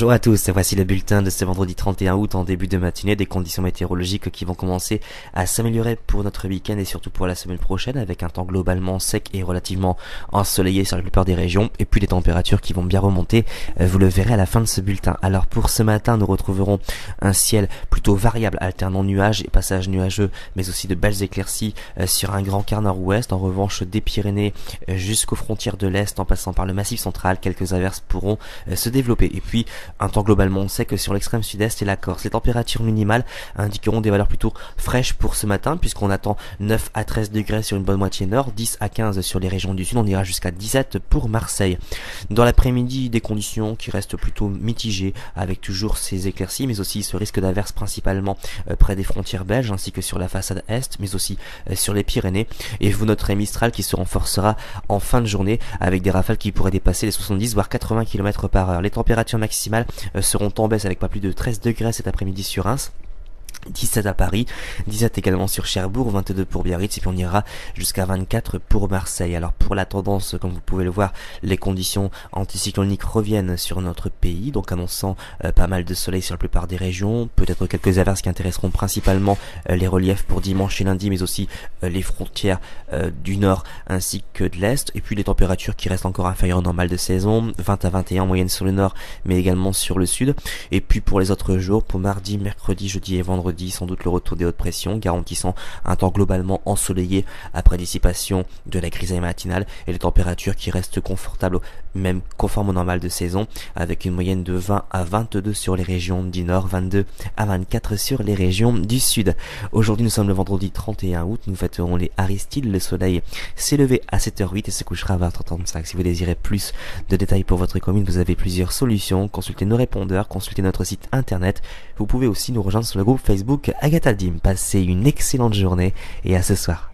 Bonjour à tous, voici le bulletin de ce vendredi 31 août en début de matinée, des conditions météorologiques qui vont commencer à s'améliorer pour notre week-end et surtout pour la semaine prochaine avec un temps globalement sec et relativement ensoleillé sur la plupart des régions et puis des températures qui vont bien remonter, vous le verrez à la fin de ce bulletin. Alors pour ce matin, nous retrouverons un ciel plutôt variable alternant nuages et passages nuageux mais aussi de belles éclaircies sur un grand quart nord-ouest. En revanche, des Pyrénées jusqu'aux frontières de l'Est en passant par le Massif central, quelques averses pourront se développer. Et puis un temps globalement sec sur l'extrême sud-est et la Corse. Les températures minimales indiqueront des valeurs plutôt fraîches pour ce matin puisqu'on attend 9 à 13 degrés sur une bonne moitié nord, 10 à 15 sur les régions du sud, on ira jusqu'à 17 pour Marseille. Dans l'après-midi, des conditions qui restent plutôt mitigées avec toujours ces éclaircies mais aussi ce risque d'averses principalement près des frontières belges ainsi que sur la façade est mais aussi sur les Pyrénées. Et vous noterez Mistral qui se renforcera en fin de journée avec des rafales qui pourraient dépasser les 70 voire 80 km par heure. Les températures maximales seront en baisse avec pas plus de 13 degrés cet après-midi sur Reims, 17 à Paris, 17 également sur Cherbourg, 22 pour Biarritz et puis on ira jusqu'à 24 pour Marseille. Alors pour la tendance, comme vous pouvez le voir, les conditions anticycloniques reviennent sur notre pays, donc annonçant pas mal de soleil sur la plupart des régions, peut-être quelques averses qui intéresseront principalement les reliefs pour dimanche et lundi, mais aussi les frontières du nord ainsi que de l'est, et puis les températures qui restent encore inférieures au normal de saison, 20 à 21 en moyenne sur le nord, mais également sur le sud. Et puis pour les autres jours, pour mardi, mercredi, jeudi et vendredi, sans doute le retour des hautes pressions, garantissant un temps globalement ensoleillé après dissipation de la grisaille matinale et les températures qui restent confortables, même conformes au normal de saison, avec une moyenne de 20 à 22 sur les régions du nord, 22 à 24 sur les régions du sud. Aujourd'hui, nous sommes le vendredi 31 août, nous fêterons les Aristides. Le soleil s'est levé à 7h08 et se couchera à 20h35. Si vous désirez plus de détails pour votre commune, vous avez plusieurs solutions. Consultez nos répondeurs, consultez notre site internet. Vous pouvez aussi nous rejoindre sur le groupe Facebook Agatha Dim. Passez une excellente journée et à ce soir.